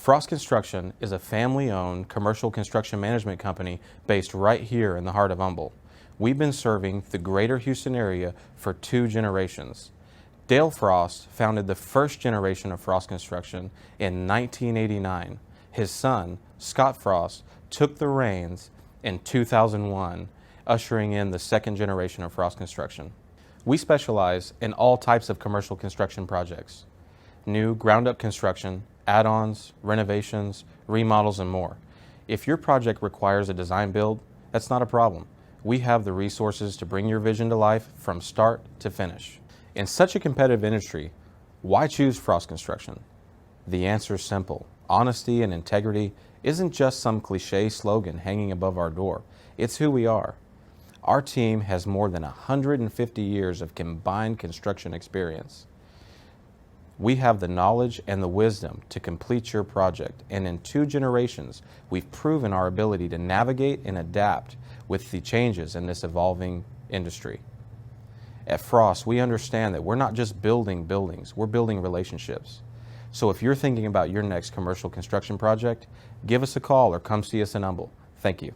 Frost Construction is a family-owned commercial construction management company based right here in the heart of Humble. We've been serving the greater Houston area for 2 generations. Dale Frost founded the first generation of Frost Construction in 1989. His son, Scott Frost, took the reins in 2001, ushering in the second generation of Frost Construction. We specialize in all types of commercial construction projects: new ground-up construction, add-ons, renovations, remodels, and more. If your project requires a design build, that's not a problem. We have the resources to bring your vision to life from start to finish. In such a competitive industry, why choose Frost Construction? The answer is simple. Honesty and integrity isn't just some cliche slogan hanging above our door. It's who we are. Our team has more than 150 years of combined construction experience. We have the knowledge and the wisdom to complete your project, and in 2 generations, we've proven our ability to navigate and adapt with the changes in this evolving industry. At Frost, we understand that we're not just building buildings, we're building relationships. So if you're thinking about your next commercial construction project, give us a call or come see us in Humble. Thank you.